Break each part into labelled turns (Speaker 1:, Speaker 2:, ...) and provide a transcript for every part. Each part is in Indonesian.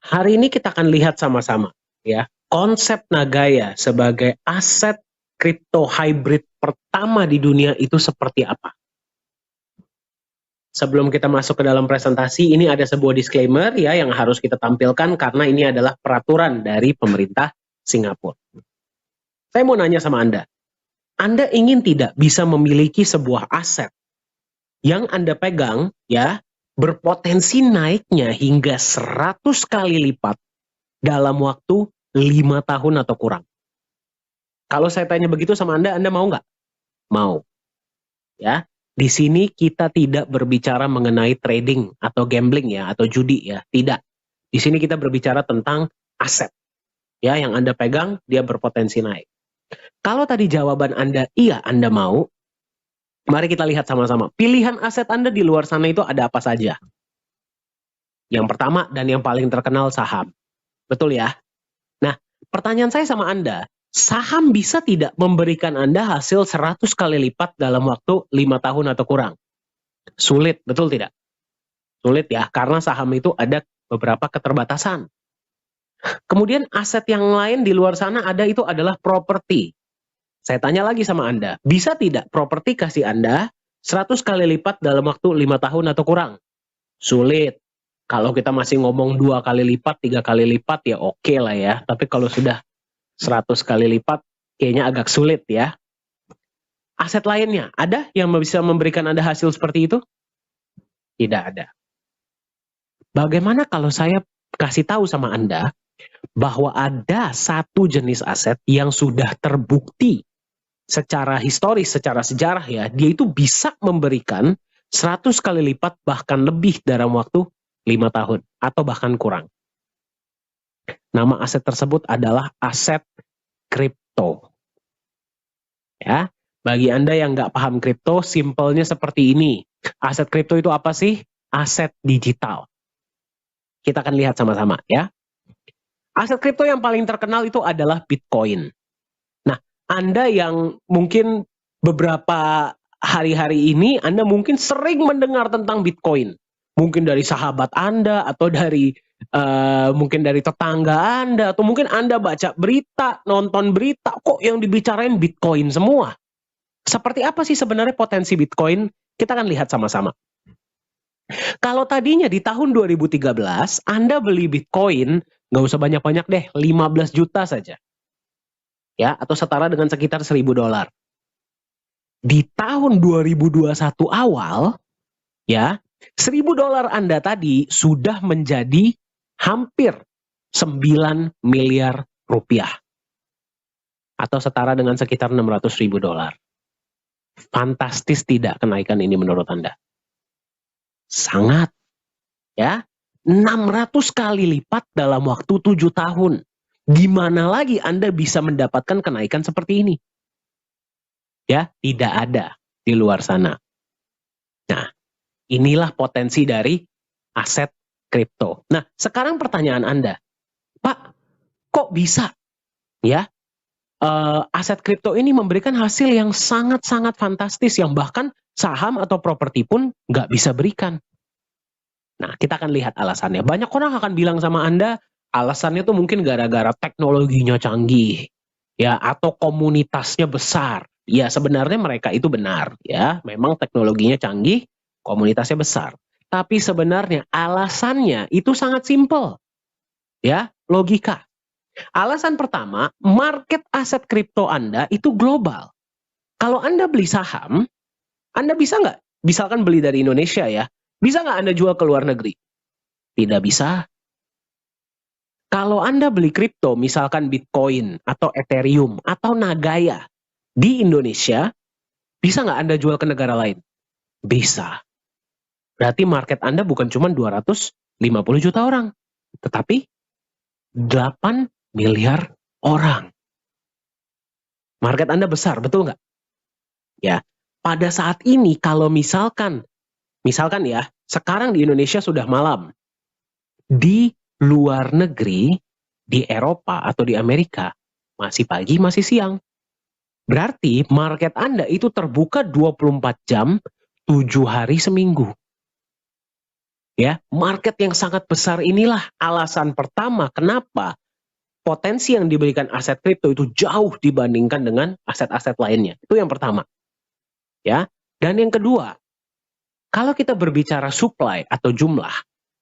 Speaker 1: Hari ini kita akan lihat sama-sama ya, konsep Nagaya sebagai aset kripto hybrid pertama di dunia itu seperti apa. Sebelum kita masuk ke dalam presentasi, ini ada sebuah disclaimer ya yang harus kita tampilkan karena ini adalah peraturan dari pemerintah Singapura. Saya mau nanya sama Anda ingin tidak bisa memiliki sebuah aset yang Anda pegang ya, berpotensi naiknya hingga 100 kali lipat dalam waktu 5 tahun atau kurang. Kalau saya tanya begitu sama Anda mau nggak? Mau. Ya, di sini kita tidak berbicara mengenai trading atau gambling ya, atau judi ya, tidak. Di sini kita berbicara tentang aset. Ya, yang Anda pegang, dia berpotensi naik. Kalau tadi jawaban Anda, iya Anda mau, mari kita lihat sama-sama. Pilihan aset Anda di luar sana itu ada apa saja? Yang pertama dan yang paling terkenal saham. Betul ya? Nah, pertanyaan saya sama Anda, saham bisa tidak memberikan Anda hasil 100 kali lipat dalam waktu 5 tahun atau kurang? Sulit, betul tidak? Sulit ya, karena saham itu ada beberapa keterbatasan. Kemudian aset yang lain di luar sana ada itu adalah properti. Saya tanya lagi sama Anda, bisa tidak properti kasih Anda 100 kali lipat dalam waktu 5 tahun atau kurang? Sulit. Kalau kita masih ngomong 2 kali lipat, 3 kali lipat ya oke lah ya. Tapi kalau sudah 100 kali lipat, kayaknya agak sulit ya. Aset lainnya, ada yang bisa memberikan Anda hasil seperti itu? Tidak ada. Bagaimana kalau saya kasih tahu sama Anda bahwa ada satu jenis aset yang sudah terbukti secara historis, secara sejarah ya, dia itu bisa memberikan 100 kali lipat bahkan lebih dalam waktu 5 tahun atau bahkan kurang. Nama aset tersebut adalah aset kripto. Ya, bagi Anda yang nggak paham kripto, simpelnya seperti ini. Aset kripto itu apa sih? Aset digital. Kita akan lihat sama-sama ya. Aset kripto yang paling terkenal itu adalah Bitcoin. Nah, Anda yang mungkin beberapa hari-hari ini, Anda mungkin sering mendengar tentang Bitcoin. Mungkin dari sahabat Anda, atau dari mungkin dari tetangga Anda, atau mungkin Anda baca berita, nonton berita, kok yang dibicarain Bitcoin semua. Seperti apa sih sebenarnya potensi Bitcoin? Kita akan lihat sama-sama. Kalau tadinya di tahun 2013, Anda beli Bitcoin, nggak usah banyak-banyak deh, 15 juta saja. Ya, atau setara dengan sekitar $1.000. Di tahun 2021 awal, ya, $1.000 Anda tadi sudah menjadi hampir 9 miliar rupiah. Atau setara dengan sekitar $600.000. Fantastis tidak kenaikan ini menurut Anda? Sangat. Ya, 600 kali lipat dalam waktu 7 tahun. Gimana lagi Anda bisa mendapatkan kenaikan seperti ini? Ya, tidak ada di luar sana. Nah, inilah potensi dari aset kripto. Nah, sekarang pertanyaan Anda, Pak, kok bisa ya aset kripto ini memberikan hasil yang sangat-sangat fantastis yang bahkan saham atau properti pun nggak bisa berikan? Nah, kita akan lihat alasannya. Banyak orang akan bilang sama Anda, alasannya tuh mungkin gara-gara teknologinya canggih, ya, atau komunitasnya besar. Ya, sebenarnya mereka itu benar, ya. Memang teknologinya canggih, komunitasnya besar. Tapi sebenarnya alasannya itu sangat simpel, ya, logika. Alasan pertama, market aset kripto Anda itu global. Kalau Anda beli saham, Anda bisa nggak, misalkan beli dari Indonesia ya, bisa nggak Anda jual ke luar negeri? Tidak bisa. Kalau Anda beli kripto, misalkan Bitcoin, atau Ethereum, atau Nagaya, di Indonesia, bisa nggak Anda jual ke negara lain? Bisa. Berarti market Anda bukan cuma 250 juta orang, tetapi 8 miliar orang. Market Anda besar, betul nggak? Ya. Pada saat ini, kalau misalkan ya, sekarang di Indonesia sudah malam, di luar negeri, di Eropa atau di Amerika, masih pagi, masih siang. Berarti market Anda itu terbuka 24 jam, 7 hari seminggu. Ya, market yang sangat besar inilah alasan pertama kenapa potensi yang diberikan aset kripto itu jauh dibandingkan dengan aset-aset lainnya. Itu yang pertama. Ya. Dan yang kedua, kalau kita berbicara supply atau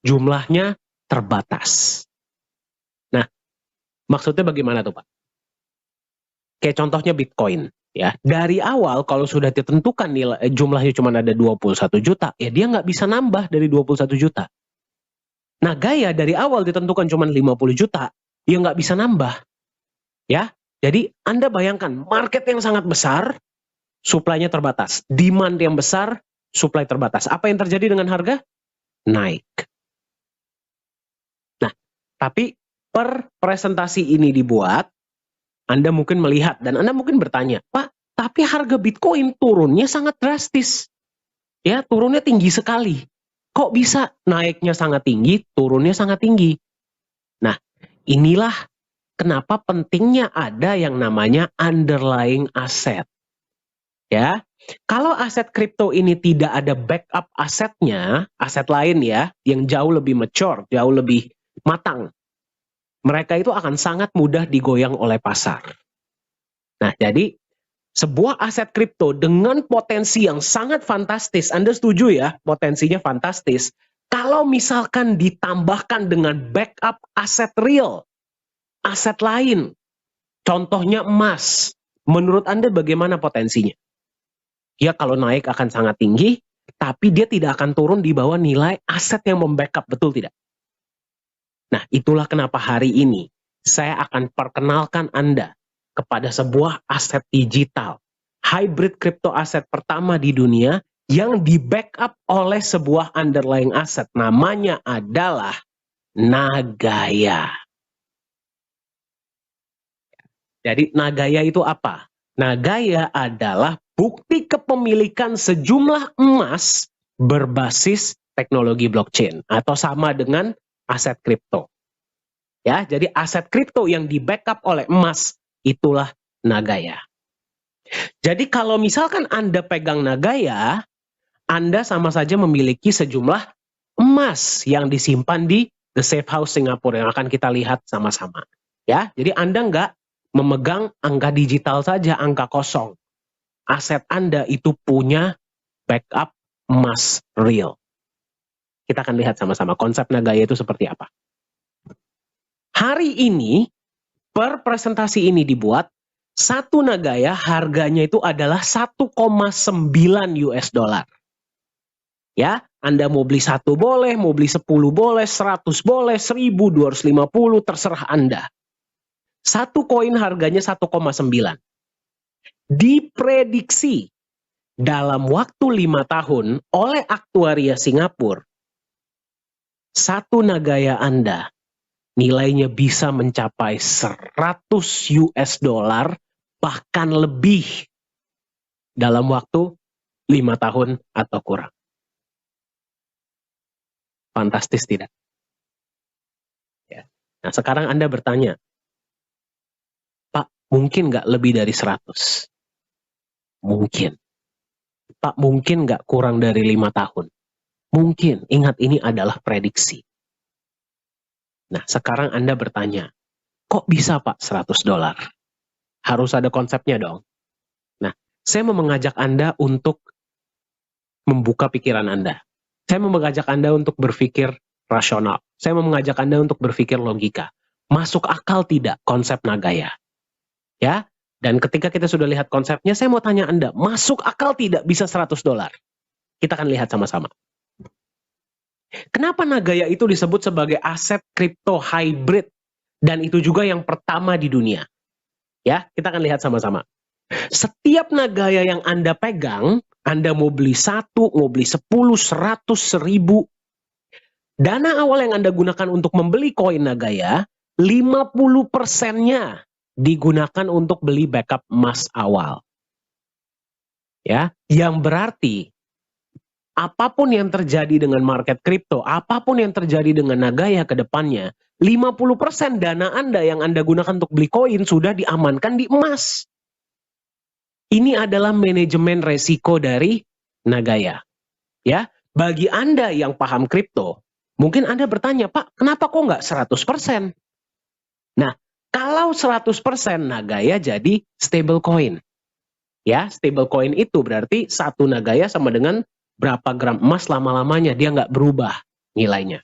Speaker 1: jumlahnya terbatas. Nah, maksudnya bagaimana tuh, Pak? Kayak contohnya Bitcoin. Ya, dari awal kalau sudah ditentukan nilai jumlahnya cuma ada 21 juta, ya dia nggak bisa nambah dari 21 juta. Nah, Gaia dari awal ditentukan cuma 50 juta, ya nggak bisa nambah. Ya, jadi Anda bayangkan market yang sangat besar, supply-nya terbatas. Demand yang besar, supply terbatas. Apa yang terjadi dengan harga? Naik. Nah, tapi per presentasi ini dibuat, Anda mungkin melihat dan Anda mungkin bertanya, Pak, tapi harga Bitcoin turunnya sangat drastis. Ya, turunnya tinggi sekali. Kok bisa naiknya sangat tinggi, turunnya sangat tinggi? Nah, inilah kenapa pentingnya ada yang namanya underlying asset. Ya, kalau aset kripto ini tidak ada backup asetnya, aset lain ya, yang jauh lebih mature, jauh lebih matang, mereka itu akan sangat mudah digoyang oleh pasar. Nah, jadi sebuah aset kripto dengan potensi yang sangat fantastis, Anda setuju ya, potensinya fantastis. Kalau misalkan ditambahkan dengan backup aset real, aset lain, contohnya emas, menurut Anda bagaimana potensinya? Ya kalau naik akan sangat tinggi, tapi dia tidak akan turun di bawah nilai aset yang membackup, betul tidak? Nah, itulah kenapa hari ini saya akan perkenalkan Anda kepada sebuah aset digital, hybrid crypto aset pertama di dunia yang di-backup oleh sebuah underlying asset. Namanya adalah Nagaya. Jadi Nagaya itu apa? Nagaya adalah bukti kepemilikan sejumlah emas berbasis teknologi blockchain atau sama dengan aset kripto. Ya, jadi aset kripto yang di-backup oleh emas itulah Nagaya. Jadi kalau misalkan Anda pegang Nagaya, Anda sama saja memiliki sejumlah emas yang disimpan di The Safe House Singapura yang akan kita lihat sama-sama. Ya, jadi Anda nggak memegang angka digital saja, angka kosong. Aset Anda itu punya backup emas real. Kita akan lihat sama-sama konsep Nagaya itu seperti apa. Hari ini, per presentasi ini dibuat, satu Nagaya harganya itu adalah 1,9 US dollar. Ya, Anda mau beli 1 boleh, mau beli 10 boleh, 100 boleh, 1.250 terserah Anda. Satu koin harganya 1,9. Diprediksi dalam waktu 5 tahun oleh aktuaria Singapura, satu Nagaya Anda nilainya bisa mencapai 100 US dollar bahkan lebih dalam waktu 5 tahun atau kurang. Fantastis tidak? Ya. Nah sekarang Anda bertanya, Pak mungkin nggak lebih dari 100? Mungkin. Pak mungkin nggak kurang dari 5 tahun? Mungkin. Ingat ini adalah prediksi. Nah sekarang Anda bertanya, kok bisa Pak 100 dolar? Harus ada konsepnya dong. Nah saya mau mengajak Anda untuk membuka pikiran Anda. Saya mau mengajak Anda untuk berpikir rasional. Saya mau mengajak Anda untuk berpikir logika. Masuk akal tidak konsep Nagaya? Ya, dan ketika kita sudah lihat konsepnya, saya mau tanya Anda, masuk akal tidak bisa 100 dolar? Kita akan lihat sama-sama. Kenapa Nagaya itu disebut sebagai aset kripto hybrid? Dan itu juga yang pertama di dunia. Ya, kita akan lihat sama-sama. Setiap Nagaya yang Anda pegang, Anda mau beli 1, mau beli 10, 100, 1000. Dana awal yang Anda gunakan untuk membeli koin Nagaya, 50%-nya digunakan untuk beli backup emas awal. Ya, yang berarti apapun yang terjadi dengan market kripto, apapun yang terjadi dengan Nagaya ke depannya, 50% dana Anda yang Anda gunakan untuk beli koin sudah diamankan di emas. Ini adalah manajemen resiko dari Nagaya. Ya, bagi Anda yang paham kripto, Mungkin Anda bertanya, Pak, kenapa kok nggak 100%? Nah, kalau 100% Nagaya jadi stable coin. Ya, stable coin itu berarti satu Nagaya sama dengan berapa gram emas lama-lamanya, dia nggak berubah nilainya.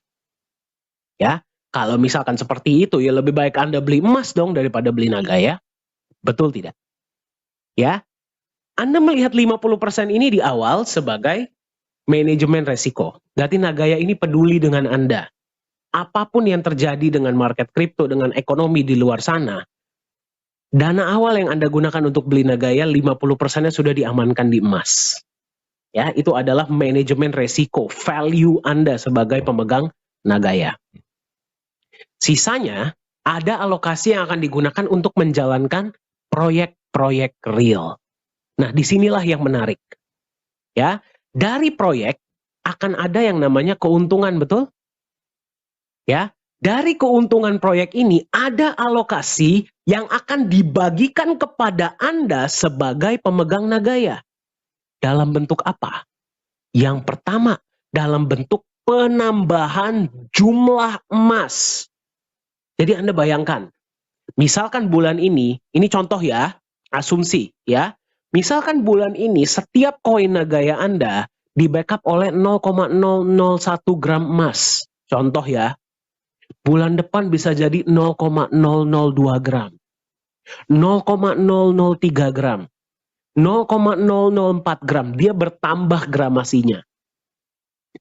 Speaker 1: Ya, kalau misalkan seperti itu, ya lebih baik Anda beli emas dong daripada beli Nagaya. Betul tidak? Ya, Anda melihat 50% ini di awal sebagai manajemen resiko. Berarti Nagaya ini peduli dengan Anda. Apapun yang terjadi dengan market kripto, dengan ekonomi di luar sana, dana awal yang Anda gunakan untuk beli Nagaya, 50%-nya sudah diamankan di emas. Ya, itu adalah manajemen resiko, value Anda sebagai pemegang Nagaya. Sisanya, ada alokasi yang akan digunakan untuk menjalankan proyek-proyek real. Nah, disinilah yang menarik. Ya, dari proyek akan ada yang namanya keuntungan, betul? Ya, dari keuntungan proyek ini ada alokasi yang akan dibagikan kepada Anda sebagai pemegang Nagaya. Dalam bentuk apa? Yang pertama, dalam bentuk penambahan jumlah emas. Jadi Anda bayangkan, misalkan bulan ini contoh ya, asumsi ya. Misalkan bulan ini setiap koin Nagaya Anda di backup oleh 0,001 gram emas. Contoh ya. Bulan depan bisa jadi 0,002 gram, 0,003 gram, 0,004 gram. Dia bertambah gramasinya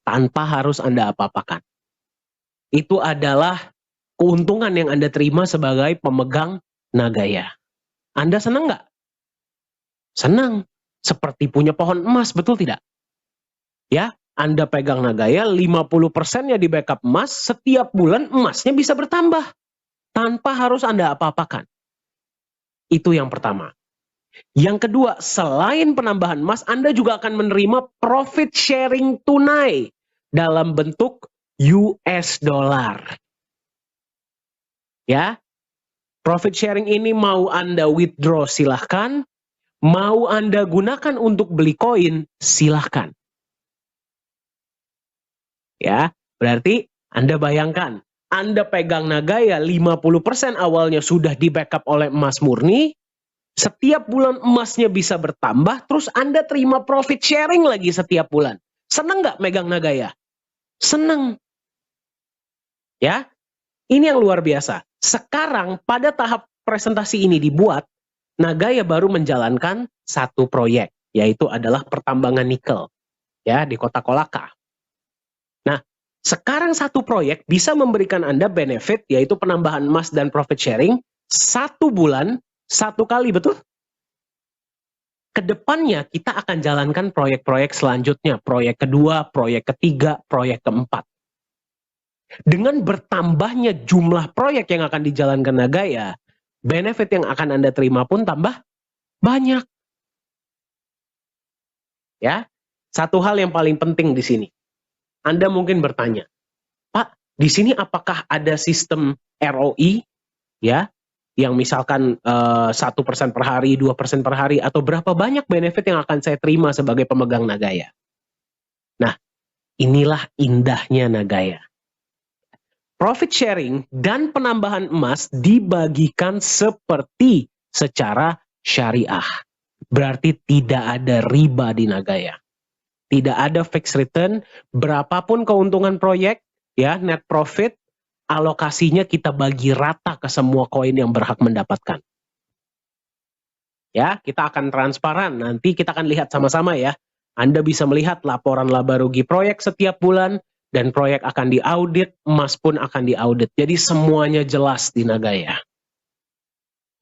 Speaker 1: tanpa harus Anda apa-apakan. Itu adalah keuntungan yang Anda terima sebagai pemegang Nagaya. Anda senang nggak? Senang. Seperti punya pohon emas, betul tidak? Ya, Anda pegang Nagaya, 50%-nya di backup emas, setiap bulan emasnya bisa bertambah tanpa harus Anda apa-apakan. Itu yang pertama. Yang kedua, selain penambahan emas, Anda juga akan menerima profit sharing tunai dalam bentuk US dollar. Ya, profit sharing ini mau Anda withdraw silahkan, mau Anda gunakan untuk beli koin silahkan. Ya, berarti Anda bayangkan, Anda pegang Nagaya 50% awalnya sudah di backup oleh emas murni, setiap bulan emasnya bisa bertambah, terus Anda terima profit sharing lagi setiap bulan. Seneng nggak megang Nagaya? Seneng. Ya, ini yang luar biasa. Sekarang pada tahap presentasi ini dibuat, Nagaya baru menjalankan satu proyek, yaitu adalah pertambangan nikel ya di kota Kolaka. Nah, sekarang satu proyek bisa memberikan Anda benefit, yaitu penambahan emas dan profit sharing, 1 bulan, 1 kali, betul? Kedepannya kita akan jalankan proyek-proyek selanjutnya, proyek kedua, proyek ketiga, proyek keempat. Dengan bertambahnya jumlah proyek yang akan dijalankan Nagaya, benefit yang akan Anda terima pun tambah banyak. Ya, satu hal yang paling penting di sini. Anda mungkin bertanya, Pak, di sini apakah ada sistem ROI, ya, yang misalkan 1% per hari, 2% per hari, atau berapa banyak benefit yang akan saya terima sebagai pemegang Nagaya? Nah, inilah indahnya Nagaya. Profit sharing dan penambahan emas dibagikan seperti secara syariah. Berarti tidak ada riba di Nagaya. Tidak ada fixed return, berapapun keuntungan proyek, ya, net profit, alokasinya kita bagi rata ke semua koin yang berhak mendapatkan. Ya, kita akan transparan, nanti kita akan lihat sama-sama ya. Anda bisa melihat laporan laba rugi proyek setiap bulan, dan proyek akan diaudit, emas pun akan diaudit. Jadi semuanya jelas di Nagaya.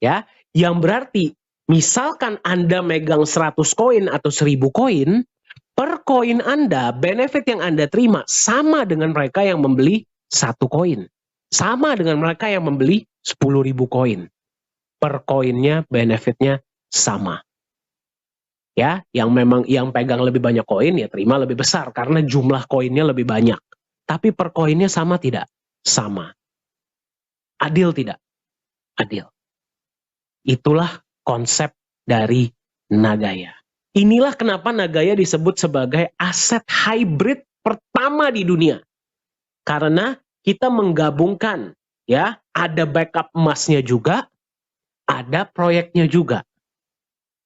Speaker 1: Ya, yang berarti, misalkan Anda megang 100 koin atau 1000 koin, per koin Anda, benefit yang Anda terima sama dengan mereka yang membeli 1 koin. Sama dengan mereka yang membeli 10.000 koin. Per koinnya, benefitnya sama. Ya, yang pegang lebih banyak koin ya terima lebih besar karena jumlah koinnya lebih banyak. Tapi per koinnya sama tidak? Sama. Adil tidak? Adil. Itulah konsep dari Nagaya. Inilah kenapa Nagaya disebut sebagai aset hybrid pertama di dunia. Karena kita menggabungkan, ya, ada backup emasnya juga, ada proyeknya juga.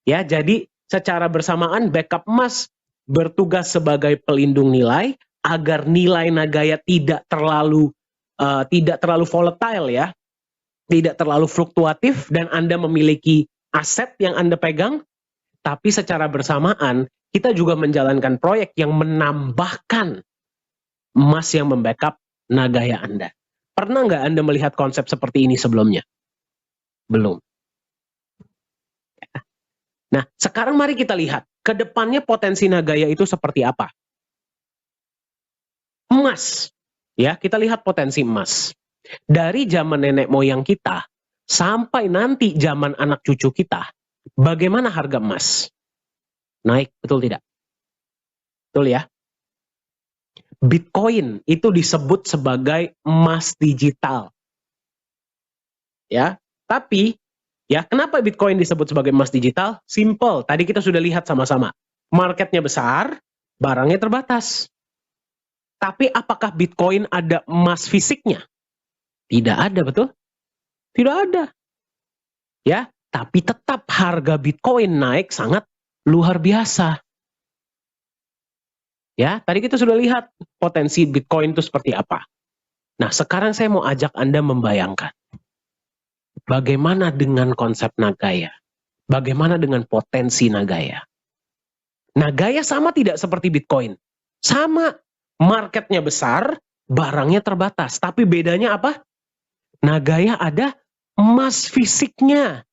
Speaker 1: Ya, jadi secara bersamaan backup emas bertugas sebagai pelindung nilai agar nilai Nagaya tidak terlalu volatile, ya, tidak terlalu fluktuatif, dan Anda memiliki aset yang Anda pegang. Tapi secara bersamaan kita juga menjalankan proyek yang menambahkan emas yang membackup Nagaya Anda. Pernah nggak Anda melihat konsep seperti ini sebelumnya? Belum. Nah, sekarang mari kita lihat ke depannya potensi Nagaya itu seperti apa. Emas, ya, kita lihat potensi emas. Dari zaman nenek moyang kita sampai nanti zaman anak cucu kita, bagaimana harga emas? Naik, betul tidak? Betul ya? Bitcoin itu disebut sebagai emas digital. Ya, tapi ya, kenapa Bitcoin disebut sebagai emas digital? Simple, tadi kita sudah lihat sama-sama. Marketnya besar, barangnya terbatas. Tapi apakah Bitcoin ada emas fisiknya? Tidak ada, betul? Tidak ada. Ya, tapi tetap harga Bitcoin naik sangat luar biasa. Ya, tadi kita sudah lihat potensi Bitcoin itu seperti apa. Nah, sekarang saya mau ajak Anda membayangkan. Bagaimana dengan konsep Nagaya? Bagaimana dengan potensi Nagaya? Nagaya sama tidak seperti Bitcoin? Sama. Marketnya besar, barangnya terbatas. Tapi bedanya apa? Nagaya ada emas fisiknya.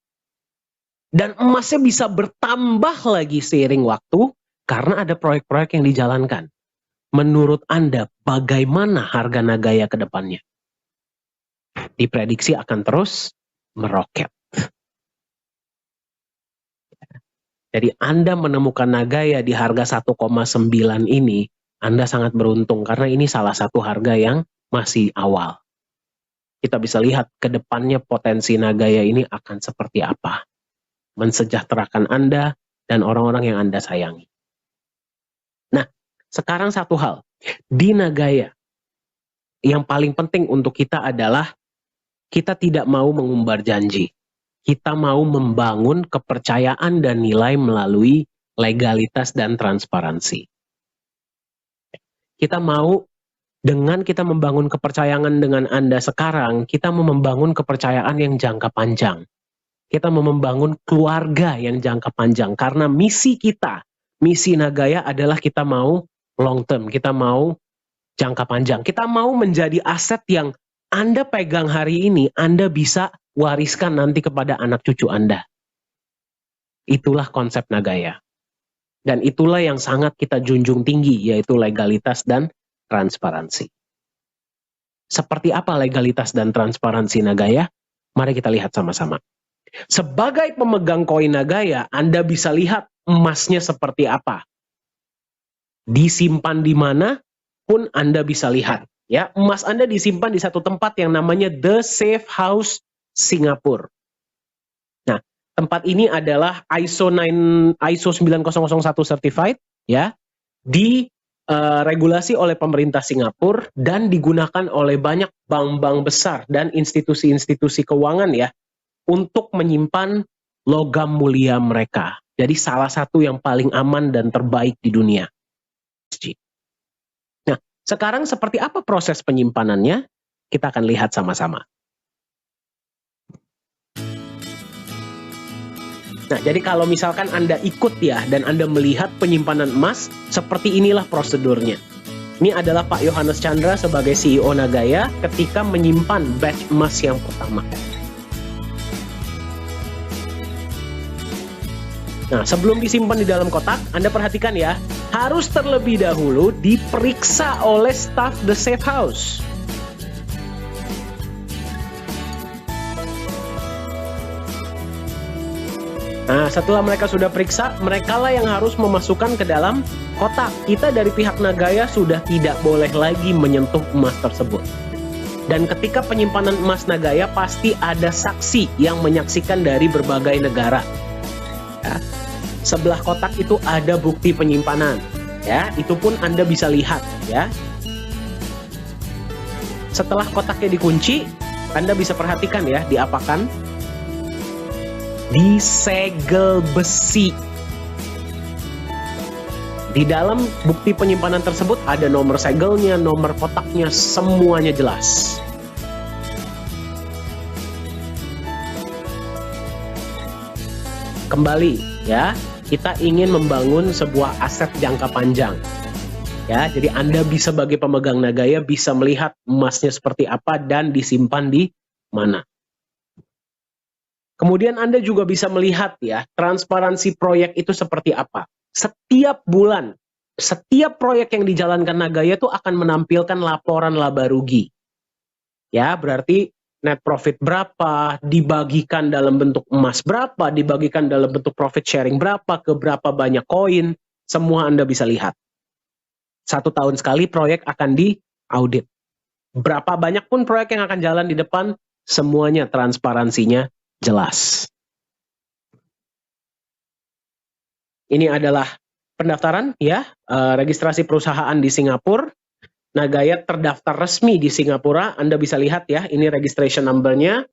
Speaker 1: Dan emasnya bisa bertambah lagi seiring waktu karena ada proyek-proyek yang dijalankan. Menurut Anda, bagaimana harga Nagaya ke depannya? Diprediksi akan terus meroket. Jadi Anda menemukan Nagaya di harga 1,9 ini, Anda sangat beruntung karena ini salah satu harga yang masih awal. Kita bisa lihat ke depannya potensi Nagaya ini akan seperti apa. Mensejahterakan Anda dan orang-orang yang Anda sayangi. Nah, sekarang satu hal. Di Nagaya, yang paling penting untuk kita adalah kita tidak mau mengumbar janji. Kita mau membangun kepercayaan dan nilai melalui legalitas dan transparansi. Kita mau, dengan kita membangun kepercayaan dengan Anda sekarang, kita mau membangun kepercayaan yang jangka panjang. Kita mau membangun keluarga yang jangka panjang. Karena misi kita, misi Nagaya adalah kita mau long term, kita mau jangka panjang. Kita mau menjadi aset yang Anda pegang hari ini, Anda bisa wariskan nanti kepada anak cucu Anda. Itulah konsep Nagaya. Dan itulah yang sangat kita junjung tinggi, yaitu legalitas dan transparansi. Seperti apa legalitas dan transparansi Nagaya? Mari kita lihat sama-sama. Sebagai pemegang koin Nagaya, Anda bisa lihat emasnya seperti apa. Disimpan di mana pun Anda bisa lihat. Ya, emas Anda disimpan di satu tempat yang namanya The Safe House Singapura. Nah, tempat ini adalah ISO 9001 certified, ya, regulasi oleh pemerintah Singapura dan digunakan oleh banyak bank-bank besar dan institusi-institusi keuangan, ya, untuk menyimpan logam mulia mereka. Jadi salah satu yang paling aman dan terbaik di dunia. Nah, sekarang seperti apa proses penyimpanannya? Kita akan lihat sama-sama. Nah, jadi kalau misalkan Anda ikut ya, dan Anda melihat penyimpanan emas, seperti inilah prosedurnya. Ini adalah Pak Yohanes Chandra sebagai CEO Nagaya ketika menyimpan batch emas yang pertama. Nah, sebelum disimpan di dalam kotak, Anda perhatikan ya, harus terlebih dahulu diperiksa oleh staf The Safe House. Nah, setelah mereka sudah periksa, merekalah yang harus memasukkan ke dalam kotak. Kita dari pihak Nagaya sudah tidak boleh lagi menyentuh emas tersebut. Dan ketika penyimpanan emas Nagaya, pasti ada saksi yang menyaksikan dari berbagai negara. Ya. Sebelah kotak itu ada bukti penyimpanan. Ya, itu pun Anda bisa lihat. Ya. Setelah kotaknya dikunci, Anda bisa perhatikan ya, diapakan? Disegel besi. Di dalam bukti penyimpanan tersebut ada nomor segelnya, nomor kotaknya, semuanya jelas. Kembali ya, kita ingin membangun sebuah aset jangka panjang. Ya, jadi Anda bisa sebagai pemegang Nagaya bisa melihat emasnya seperti apa dan disimpan di mana. Kemudian Anda juga bisa melihat ya, transparansi proyek itu seperti apa. Setiap bulan, setiap proyek yang dijalankan Nagaya itu akan menampilkan laporan laba rugi. Ya, berarti net profit berapa, dibagikan dalam bentuk emas berapa, dibagikan dalam bentuk profit sharing berapa, ke berapa banyak koin, semua Anda bisa lihat. 1 tahun sekali proyek akan diaudit. Berapa banyak pun proyek yang akan jalan di depan, semuanya transparansinya jelas. Ini adalah pendaftaran ya, registrasi perusahaan di Singapura. Nagaya terdaftar resmi di Singapura, Anda bisa lihat ya, ini registration number-nya.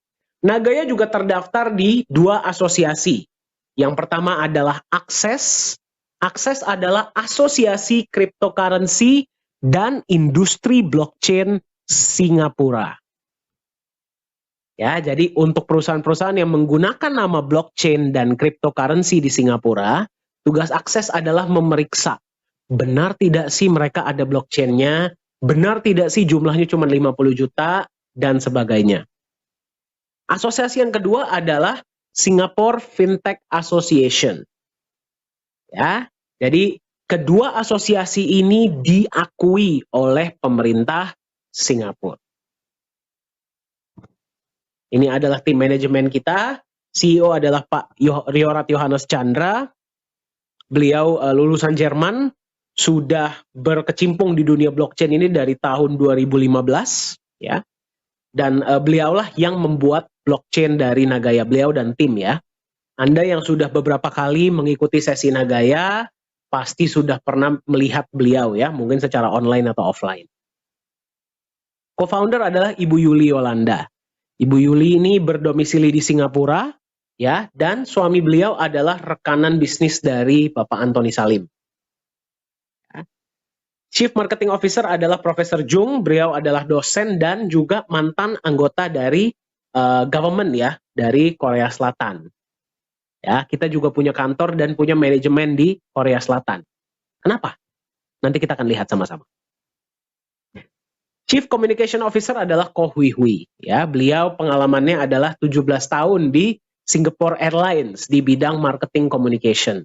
Speaker 1: Nagaya juga terdaftar di 2 asosiasi. Yang pertama adalah Access. Access adalah asosiasi cryptocurrency dan industri blockchain Singapura. Ya, jadi untuk perusahaan-perusahaan yang menggunakan nama blockchain dan cryptocurrency di Singapura, tugas Access adalah memeriksa benar tidak sih mereka ada blockchain-nya, benar tidak sih jumlahnya cuma 50 juta, dan sebagainya. Asosiasi yang kedua adalah Singapore Fintech Association. Ya, jadi kedua asosiasi ini diakui oleh pemerintah Singapura. Ini adalah tim manajemen kita. CEO adalah Pak Riorat Johannes Chandra. Beliau lulusan Jerman, sudah berkecimpung di dunia blockchain ini dari tahun 2015, ya. Dan beliaulah yang membuat blockchain dari Nagaya, beliau dan tim ya. Anda yang sudah beberapa kali mengikuti sesi Nagaya, pasti sudah pernah melihat beliau ya, mungkin secara online atau offline. Co-founder adalah Ibu Yuli Yolanda. Ibu Yuli ini berdomisili di Singapura, ya, dan suami beliau adalah rekanan bisnis dari Bapak Antoni Salim. Ya. Chief Marketing Officer adalah Profesor Jung, beliau adalah dosen dan juga mantan anggota dari government ya, dari Korea Selatan. Ya, kita juga punya kantor dan punya manajemen di Korea Selatan. Kenapa? Nanti kita akan lihat sama-sama. Chief Communication Officer adalah Ko Hui Hui. Ya, beliau pengalamannya adalah 17 tahun di Singapore Airlines di bidang marketing communication.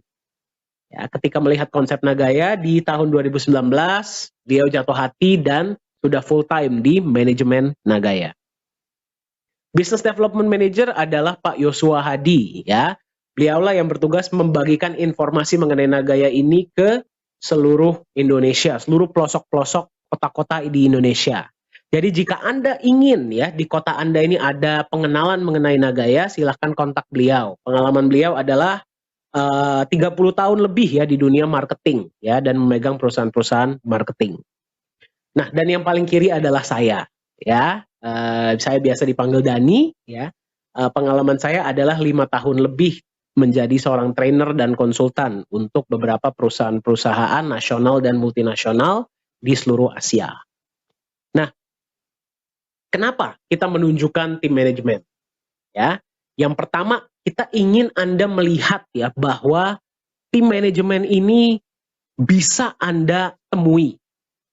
Speaker 1: Ya, ketika melihat konsep Nagaya di tahun 2019, beliau jatuh hati dan sudah full time di manajemen Nagaya. Business Development Manager adalah Pak Yosua Hadi. Ya, beliaulah yang bertugas membagikan informasi mengenai Nagaya ini ke seluruh Indonesia, seluruh pelosok-pelosok kota-kota di Indonesia. Jadi jika Anda ingin ya di kota Anda ini ada pengenalan mengenai Nagaya, silahkan kontak beliau. Pengalaman beliau adalah 30 tahun lebih ya di dunia marketing ya dan memegang perusahaan-perusahaan marketing. Nah, dan yang paling kiri adalah saya ya. Saya biasa dipanggil Dani ya. Pengalaman saya adalah 5 tahun lebih menjadi seorang trainer dan konsultan untuk beberapa perusahaan-perusahaan nasional dan multinasional di seluruh Asia. Nah, kenapa kita menunjukkan tim manajemen? Ya, yang pertama kita ingin Anda melihat ya bahwa tim manajemen ini bisa Anda temui.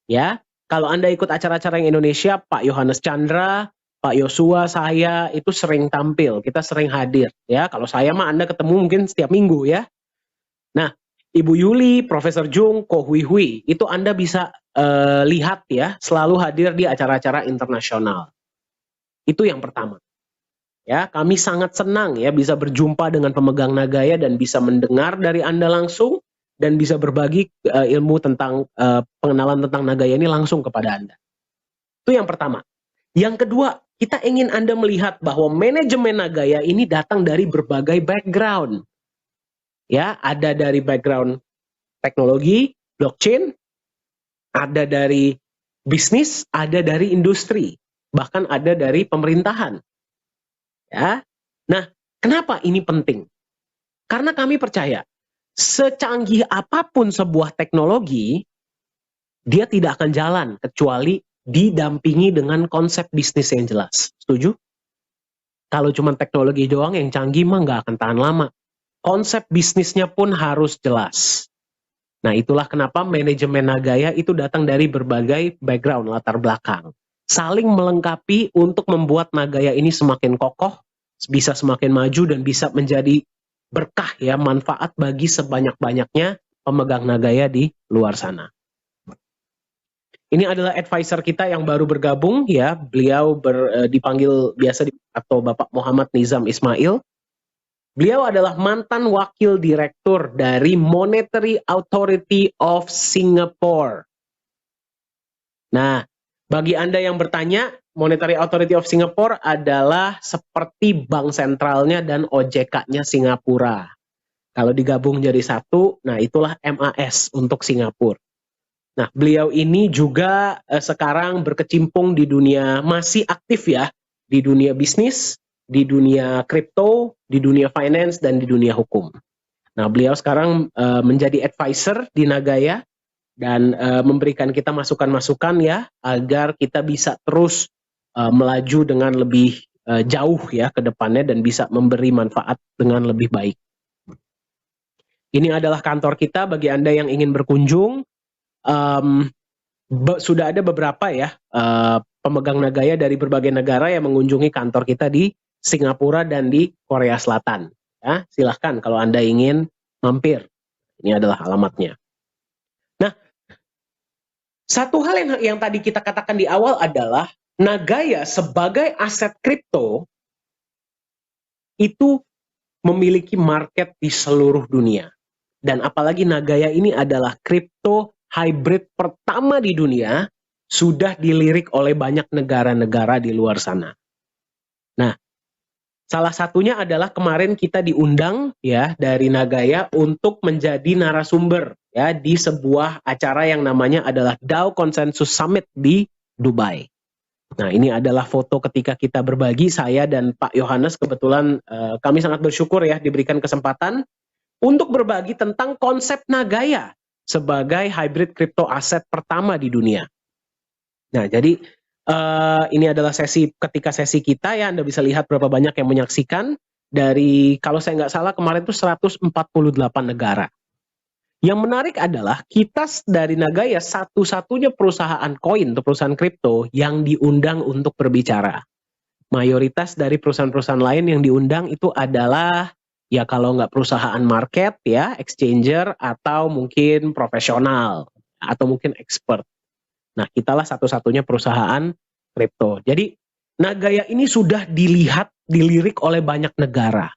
Speaker 1: Ya, kalau Anda ikut acara-acara yang Indonesia, Pak Johannes Chandra, Pak Yosua, saya itu sering tampil, kita sering hadir. Ya, kalau saya mah Anda ketemu mungkin setiap minggu ya. Nah, Ibu Yuli, Profesor Jung, Ko Hui Hui, itu Anda bisa lihat ya, selalu hadir di acara-acara internasional. Itu yang pertama. Ya, kami sangat senang ya bisa berjumpa dengan pemegang Nagaya dan bisa mendengar dari Anda langsung dan bisa berbagi ilmu tentang pengenalan tentang Nagaya ini langsung kepada Anda. Itu yang pertama. Yang kedua, kita ingin Anda melihat bahwa manajemen Nagaya ini datang dari berbagai background. Ya, ada dari background teknologi, blockchain, ada dari bisnis, ada dari industri. bahkan ada dari pemerintahan. Ya. Nah, kenapa ini penting? Karena kami percaya, secanggih apapun sebuah teknologi, dia tidak akan jalan kecuali didampingi dengan konsep bisnis yang jelas. Setuju? Kalau cuma teknologi doang yang canggih mah nggak akan tahan lama. Konsep bisnisnya pun harus jelas. Nah, itulah kenapa manajemen Nagaya itu datang dari berbagai background, latar belakang. Saling melengkapi untuk membuat Nagaya ini semakin kokoh, bisa semakin maju, dan bisa menjadi berkah ya, manfaat bagi sebanyak-banyaknya pemegang Nagaya di luar sana. Ini adalah advisor kita yang baru bergabung ya, beliau dipanggil biasa atau Bapak Muhammad Nizam Ismail. Beliau adalah mantan wakil direktur dari Monetary Authority of Singapore. Nah, bagi Anda yang bertanya, Monetary Authority of Singapore adalah seperti bank sentralnya dan OJK-nya Singapura. Kalau digabung jadi satu, nah itulah MAS untuk Singapura. Nah, beliau ini juga sekarang berkecimpung di dunia, masih aktif ya, di dunia bisnis, di dunia kripto, di dunia finance, dan di dunia hukum. Nah, beliau sekarang menjadi advisor di Nagaya dan memberikan kita masukan-masukan ya, agar kita bisa terus melaju dengan lebih jauh ya ke depannya dan bisa memberi manfaat dengan lebih baik. Ini adalah kantor kita bagi Anda yang ingin berkunjung. Sudah ada beberapa ya pemegang Nagaya dari berbagai negara yang mengunjungi kantor kita di Singapura dan di Korea Selatan. Ya, silahkan kalau Anda ingin mampir. Ini adalah alamatnya. Nah, satu hal yang tadi kita katakan di awal adalah Nagaya sebagai aset kripto itu memiliki market di seluruh dunia. Dan apalagi Nagaya ini adalah kripto hybrid pertama di dunia, sudah dilirik oleh banyak negara-negara di luar sana. Nah, salah satunya adalah kemarin kita diundang ya dari Nagaya untuk menjadi narasumber ya di sebuah acara yang namanya adalah DAO Consensus Summit di Dubai. Nah, ini adalah foto ketika kita berbagi, saya dan Pak Yohanes. Kebetulan kami sangat bersyukur ya diberikan kesempatan untuk berbagi tentang konsep Nagaya sebagai hybrid crypto aset pertama di dunia. Nah, jadi ini adalah ketika sesi kita ya, Anda bisa lihat berapa banyak yang menyaksikan dari, kalau saya nggak salah kemarin itu 148 negara. Yang menarik adalah kita dari Nagaya satu-satunya perusahaan koin atau perusahaan kripto yang diundang untuk berbicara. Mayoritas dari perusahaan-perusahaan lain yang diundang itu adalah ya kalau nggak perusahaan market ya, exchanger, atau mungkin profesional, atau mungkin expert. Nah, kitalah satu-satunya perusahaan kripto. Jadi, Nagaya ini sudah dilirik oleh banyak negara.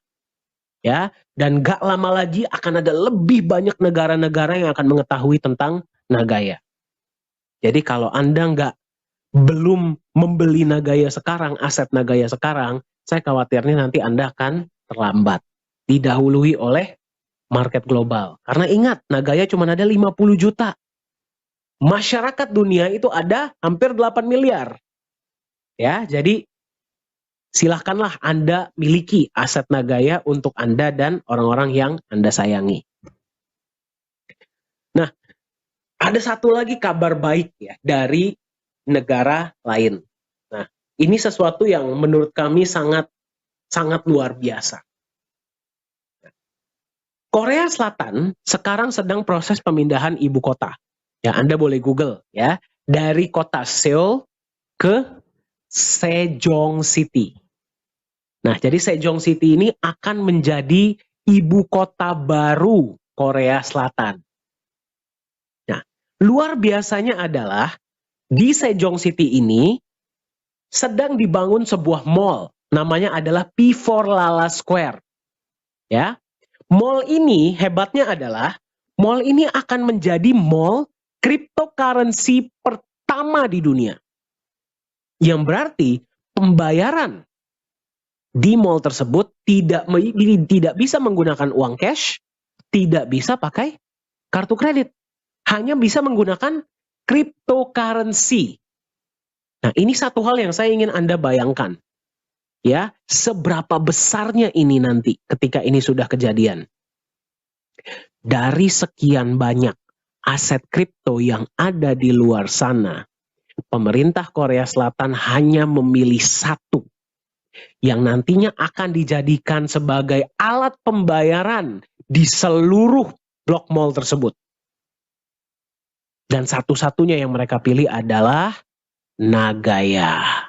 Speaker 1: Ya, dan gak lama lagi akan ada lebih banyak negara-negara yang akan mengetahui tentang Nagaya. Jadi, kalau Anda belum membeli Nagaya sekarang, aset Nagaya sekarang, saya khawatirnya nanti Anda akan terlambat. Didahului oleh market global. Karena ingat, Nagaya cuma ada 50 juta. Masyarakat dunia itu ada hampir 8 miliar. Ya, jadi silahkanlah Anda miliki aset Nagaya untuk Anda dan orang-orang yang Anda sayangi. Nah, ada satu lagi kabar baik ya dari negara lain. Nah, ini sesuatu yang menurut kami sangat luar biasa. Korea Selatan sekarang sedang proses pemindahan ibu kota. Ya, Anda boleh Google ya, dari kota Seoul ke Sejong City. Nah, jadi Sejong City ini akan menjadi ibu kota baru Korea Selatan. Nah, luar biasanya adalah di Sejong City ini sedang dibangun sebuah mall, namanya adalah P4 Lala Square. Ya. Mall ini hebatnya adalah mall ini akan menjadi mall cryptocurrency pertama di dunia. Yang berarti pembayaran di mall tersebut tidak bisa menggunakan uang cash, tidak bisa pakai kartu kredit. Hanya bisa menggunakan cryptocurrency. Nah, ini satu hal yang saya ingin Anda bayangkan. Ya, seberapa besarnya ini nanti ketika ini sudah kejadian. Dari sekian banyak aset kripto yang ada di luar sana, pemerintah Korea Selatan hanya memilih satu yang nantinya akan dijadikan sebagai alat pembayaran di seluruh blok mall tersebut. Dan satu-satunya yang mereka pilih adalah Nagaya.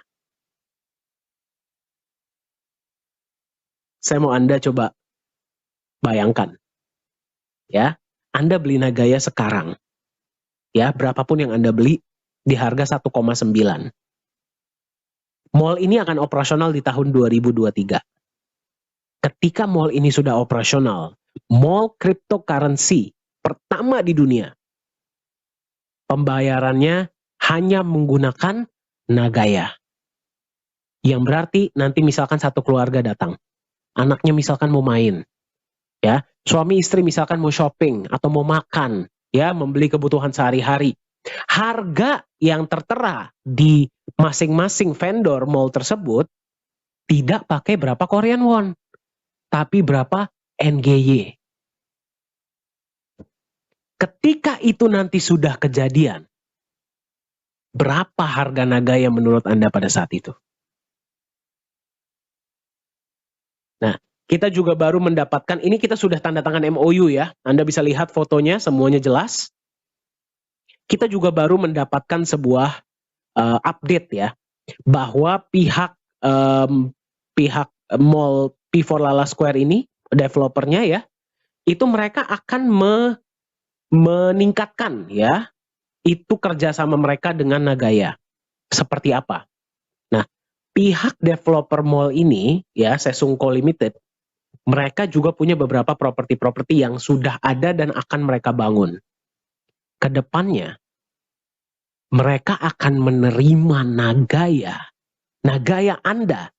Speaker 1: Saya mau Anda coba bayangkan. Ya, Anda beli Nagaya sekarang. Ya, berapapun yang Anda beli di harga 1,9. Mall ini akan operasional di tahun 2023. Ketika mall ini sudah operasional, mall cryptocurrency pertama di dunia, pembayarannya hanya menggunakan Nagaya. Yang berarti nanti misalkan satu keluarga datang, anaknya misalkan mau main, ya, suami istri misalkan mau shopping atau mau makan, ya, membeli kebutuhan sehari-hari. Harga yang tertera di masing-masing vendor mall tersebut tidak pakai berapa Korean won, tapi berapa NGY. Ketika itu nanti sudah kejadian, berapa harga Nagaya menurut Anda pada saat itu? Nah, kita juga baru mendapatkan, ini kita sudah tanda tangan MOU ya, Anda bisa lihat fotonya, semuanya jelas. Kita juga baru mendapatkan sebuah update ya, bahwa pihak mall P4 Lala Square ini, developernya ya, itu mereka akan meningkatkan ya, itu kerjasama mereka dengan Nagaya. Seperti apa? Nah, pihak developer mall ini ya, Sesungko Limited, mereka juga punya beberapa properti-properti yang sudah ada dan akan mereka bangun. Kedepannya, mereka akan menerima Nagaya Anda,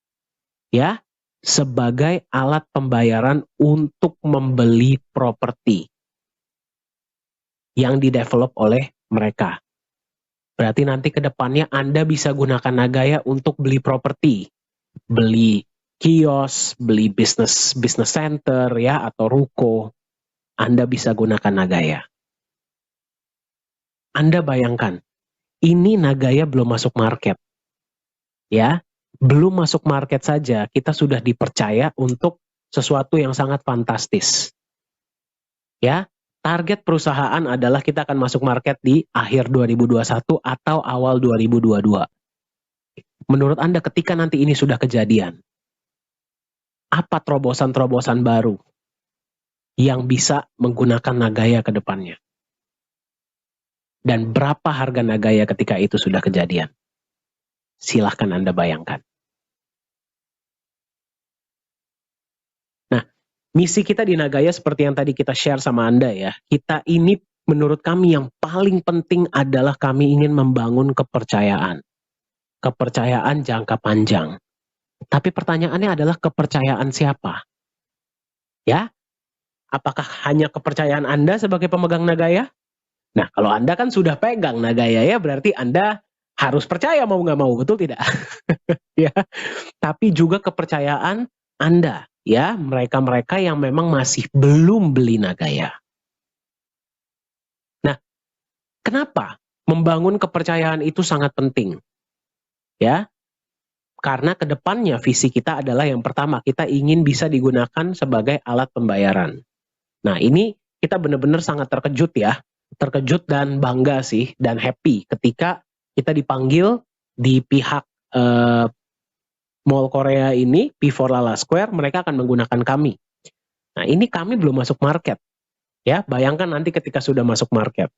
Speaker 1: ya, sebagai alat pembayaran untuk membeli properti yang didevelop oleh mereka. Berarti nanti ke depannya Anda bisa gunakan Nagaya untuk beli properti, beli kios, beli business center ya, atau ruko. Anda bisa gunakan Nagaya. Anda bayangkan, ini Nagaya belum masuk market. Ya, belum masuk market saja kita sudah dipercaya untuk sesuatu yang sangat fantastis. Ya, target perusahaan adalah kita akan masuk market di akhir 2021 atau awal 2022. Menurut Anda ketika nanti ini sudah kejadian, apa terobosan-terobosan baru yang bisa menggunakan Nagaya ke depannya? Dan berapa harga Nagaya ketika itu sudah kejadian? Silahkan Anda bayangkan. Nah, misi kita di Nagaya seperti yang tadi kita share sama Anda ya, kita ini menurut kami yang paling penting adalah kami ingin membangun kepercayaan. Kepercayaan jangka panjang. Tapi pertanyaannya adalah kepercayaan siapa? Ya, apakah hanya kepercayaan Anda sebagai pemegang Nagaya? Nah, kalau Anda kan sudah pegang Nagaya ya, berarti Anda harus percaya mau nggak mau, betul tidak? Ya, tapi juga kepercayaan Anda, ya, mereka-mereka yang memang masih belum beli Nagaya. Nah, kenapa membangun kepercayaan itu sangat penting? Ya, karena kedepannya visi kita adalah yang pertama, kita ingin bisa digunakan sebagai alat pembayaran. Nah, ini kita benar-benar sangat terkejut ya, terkejut dan bangga sih, dan happy ketika kita dipanggil di pihak Mall Korea ini, P4 Lala Square, mereka akan menggunakan kami. Nah, ini kami belum masuk market. Ya, bayangkan nanti ketika sudah masuk market.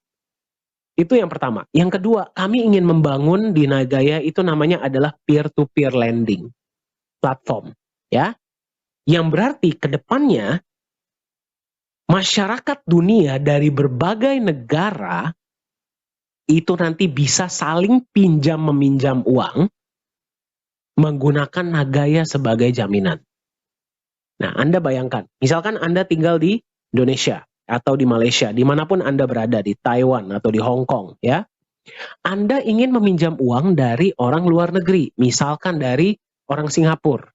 Speaker 1: Itu yang pertama. Yang kedua, kami ingin membangun di Nagaya itu namanya adalah peer-to-peer lending platform. Ya, yang berarti ke depannya masyarakat dunia dari berbagai negara itu nanti bisa saling pinjam-meminjam uang menggunakan Nagaya sebagai jaminan. Nah, Anda bayangkan, misalkan Anda tinggal di Indonesia atau di Malaysia, dimanapun Anda berada, di Taiwan atau di Hong Kong, ya. Anda ingin meminjam uang dari orang luar negeri, misalkan dari orang Singapura.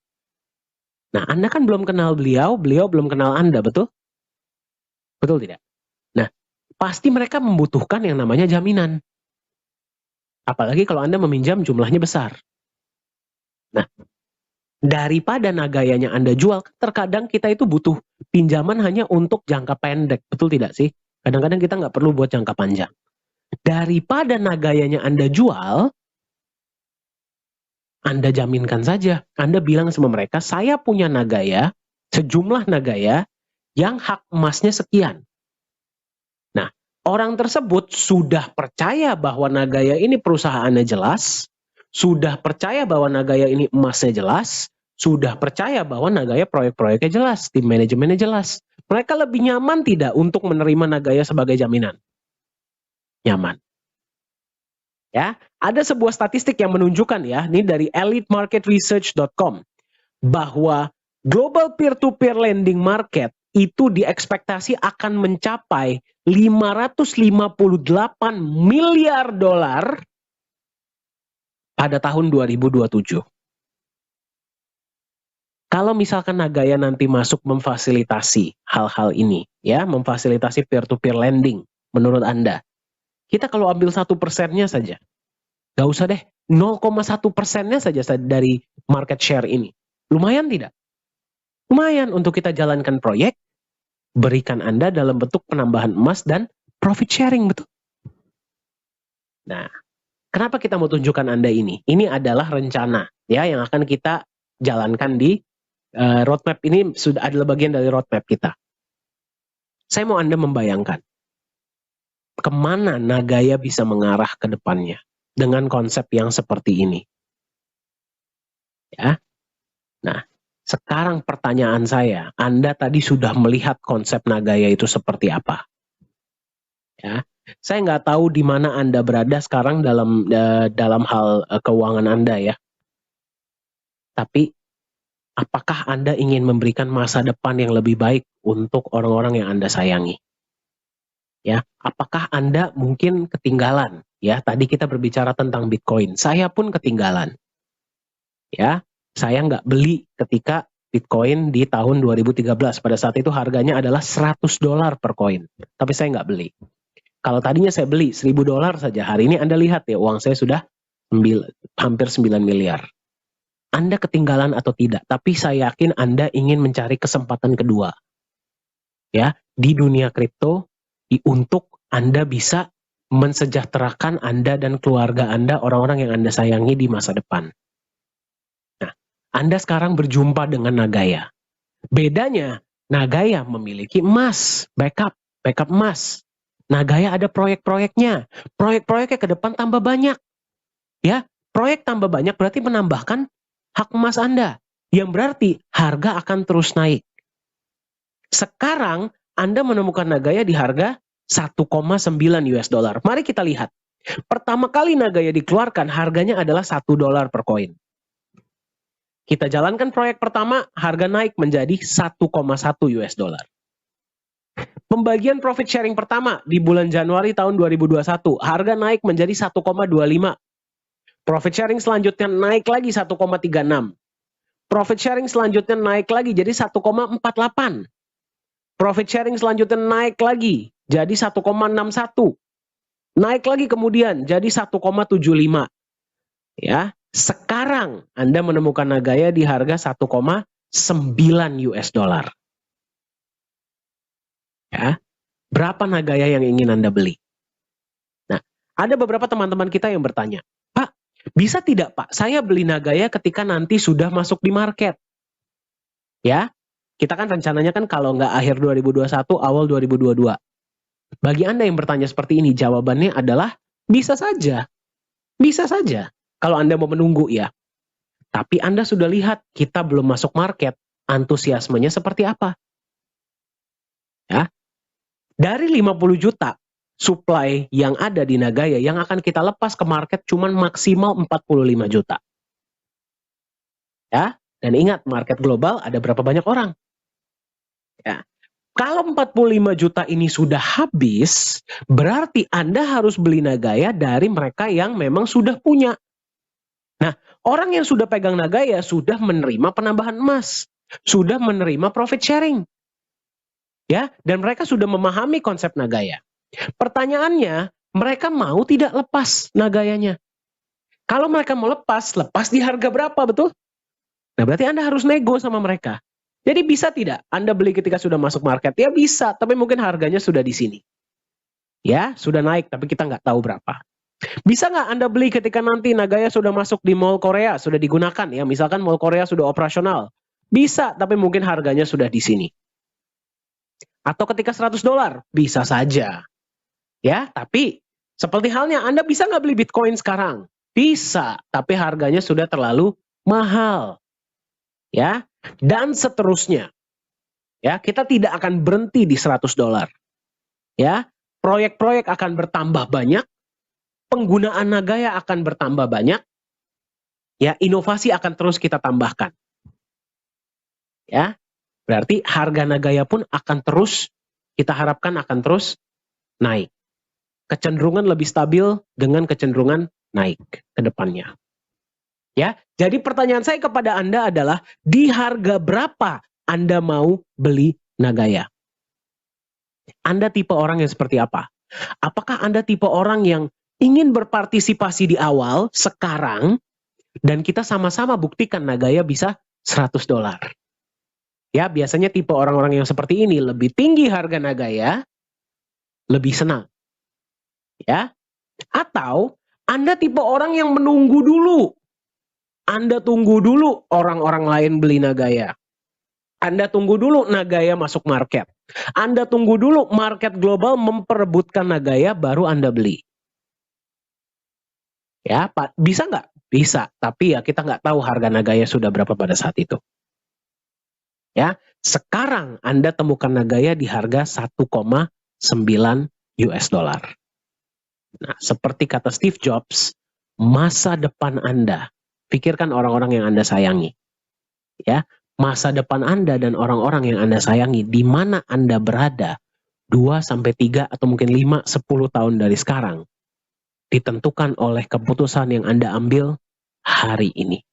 Speaker 1: Nah, Anda kan belum kenal beliau, beliau belum kenal Anda, betul? Betul tidak? Nah, pasti mereka membutuhkan yang namanya jaminan. Apalagi kalau Anda meminjam jumlahnya besar. Nah, daripada nagayanya Anda jual, terkadang kita itu butuh pinjaman hanya untuk jangka pendek, betul tidak sih? Kadang-kadang kita nggak perlu buat jangka panjang. Daripada nagayanya Anda jual, Anda jaminkan saja. Anda bilang sama mereka, saya punya nagaya, sejumlah nagaya, yang hak emasnya sekian. Nah, orang tersebut sudah percaya bahwa nagaya ini perusahaannya jelas, sudah percaya bahwa nagaya ini emasnya jelas, sudah percaya bahwa nagaya proyek-proyeknya jelas, tim manajemennya jelas. Mereka lebih nyaman tidak untuk menerima nagaya sebagai jaminan? Nyaman. Ya, ada sebuah statistik yang menunjukkan ya, ini dari elitemarketresearch.com, bahwa global peer-to-peer lending market itu diekspektasi akan mencapai 558 miliar dolar pada tahun 2027. Kalau misalkan Nagaya nanti masuk memfasilitasi hal-hal ini, ya, memfasilitasi peer-to-peer lending, menurut Anda, kita kalau ambil 1%-nya saja, gak usah deh, 0,1%-nya saja dari market share ini. Lumayan tidak? Lumayan untuk kita jalankan proyek, berikan Anda dalam bentuk penambahan emas dan profit sharing, betul? Nah, kenapa kita mau tunjukkan Anda ini? Ini adalah rencana ya yang akan kita jalankan di roadmap ini, sudah adalah bagian dari roadmap kita. Saya mau Anda membayangkan kemana Nagaya bisa mengarah ke depannya dengan konsep yang seperti ini. Ya. Nah, sekarang pertanyaan saya, Anda tadi sudah melihat konsep Nagaya itu seperti apa? Ya, saya nggak tahu di mana Anda berada sekarang dalam hal keuangan Anda ya. Tapi apakah Anda ingin memberikan masa depan yang lebih baik untuk orang-orang yang Anda sayangi? Ya, apakah Anda mungkin ketinggalan? Ya, tadi kita berbicara tentang Bitcoin. Saya pun ketinggalan. Ya, saya nggak beli ketika Bitcoin di tahun 2013. Pada saat itu harganya adalah $100 per koin. Tapi saya nggak beli. Kalau tadinya saya beli $1.000 saja, hari ini Anda lihat ya, uang saya sudah hampir 9 miliar. Anda ketinggalan atau tidak, tapi saya yakin Anda ingin mencari kesempatan kedua. Ya, di dunia kripto, untuk Anda bisa mensejahterakan Anda dan keluarga Anda, orang-orang yang Anda sayangi di masa depan. Nah, Anda sekarang berjumpa dengan Nagaya. Bedanya, Nagaya memiliki emas, backup emas. Nagaya ada proyek-proyeknya. Proyek-proyeknya ke depan tambah banyak. Ya, proyek tambah banyak berarti menambahkan hak emas Anda. Yang berarti harga akan terus naik. Sekarang Anda menemukan Nagaya di harga 1,9 US dollar. Mari kita lihat. Pertama kali Nagaya dikeluarkan, harganya adalah $1 per koin. Kita jalankan proyek pertama, harga naik menjadi 1,1 US dollar. Pembagian profit sharing pertama di bulan Januari tahun 2021, harga naik menjadi 1,25. Profit sharing selanjutnya naik lagi 1,36. Profit sharing selanjutnya naik lagi jadi 1,48. Profit sharing selanjutnya naik lagi jadi 1,61. Naik lagi kemudian jadi 1,75. Ya, sekarang Anda menemukan Nagaya di harga 1,9 US dollar. Ya, berapa Nagaya yang ingin Anda beli? Nah, ada beberapa teman-teman kita yang bertanya, Pak, bisa tidak Pak, saya beli Nagaya ketika nanti sudah masuk di market? Ya, kita kan rencananya kan kalau nggak akhir 2021, awal 2022. Bagi Anda yang bertanya seperti ini, jawabannya adalah bisa saja. Bisa saja. Kalau Anda mau menunggu ya. Tapi Anda sudah lihat, kita belum masuk market, antusiasmenya seperti apa? Ya. Dari 50 juta supply yang ada di Nagaya, yang akan kita lepas ke market cuma maksimal 45 juta. Ya. Dan ingat, market global ada berapa banyak orang? Ya. Kalau 45 juta ini sudah habis, berarti Anda harus beli Nagaya dari mereka yang memang sudah punya. Nah, orang yang sudah pegang Nagaya sudah menerima penambahan emas, sudah menerima profit sharing. Ya, dan mereka sudah memahami konsep Nagaya. Pertanyaannya, mereka mau tidak lepas Nagayanya? Kalau mereka mau lepas di harga berapa, betul? Nah, berarti Anda harus nego sama mereka. Jadi bisa tidak Anda beli ketika sudah masuk market? Ya bisa, tapi mungkin harganya sudah di sini. Ya, sudah naik, tapi kita nggak tahu berapa. Bisa nggak Anda beli ketika nanti Nagaya sudah masuk di mall Korea, sudah digunakan ya, misalkan mall Korea sudah operasional. Bisa, tapi mungkin harganya sudah di sini. Atau ketika $100, bisa saja. Ya, tapi seperti halnya Anda bisa nggak beli Bitcoin sekarang? Bisa, tapi harganya sudah terlalu mahal. Ya, dan seterusnya. Ya, kita tidak akan berhenti di $100. Ya, proyek-proyek akan bertambah banyak, penggunaan Nagaya akan bertambah banyak. Ya, inovasi akan terus kita tambahkan. Ya, berarti harga Nagaya pun akan terus, kita harapkan akan terus naik. Kecenderungan lebih stabil dengan kecenderungan naik ke depannya. Ya, jadi pertanyaan saya kepada Anda adalah, di harga berapa Anda mau beli Nagaya? Anda tipe orang yang seperti apa? Apakah Anda tipe orang yang ingin berpartisipasi di awal sekarang dan kita sama-sama buktikan Nagaya bisa $100? Ya, biasanya tipe orang-orang yang seperti ini lebih tinggi harga Nagaya, lebih senang. Ya. Atau Anda tipe orang yang menunggu dulu. Anda tunggu dulu orang-orang lain beli Nagaya. Anda tunggu dulu Nagaya masuk market. Anda tunggu dulu market global memperebutkan Nagaya, baru Anda beli. Ya, Pak, bisa nggak? Bisa, tapi ya kita nggak tahu harga Nagaya sudah berapa pada saat itu. Ya, sekarang Anda temukan Nagaya di harga 1,9 US dollar. Nah, seperti kata Steve Jobs, masa depan Anda, pikirkan orang-orang yang Anda sayangi. Ya, masa depan Anda dan orang-orang yang Anda sayangi, di mana Anda berada 2-3 atau mungkin 5-10 tahun dari sekarang, ditentukan oleh keputusan yang Anda ambil hari ini.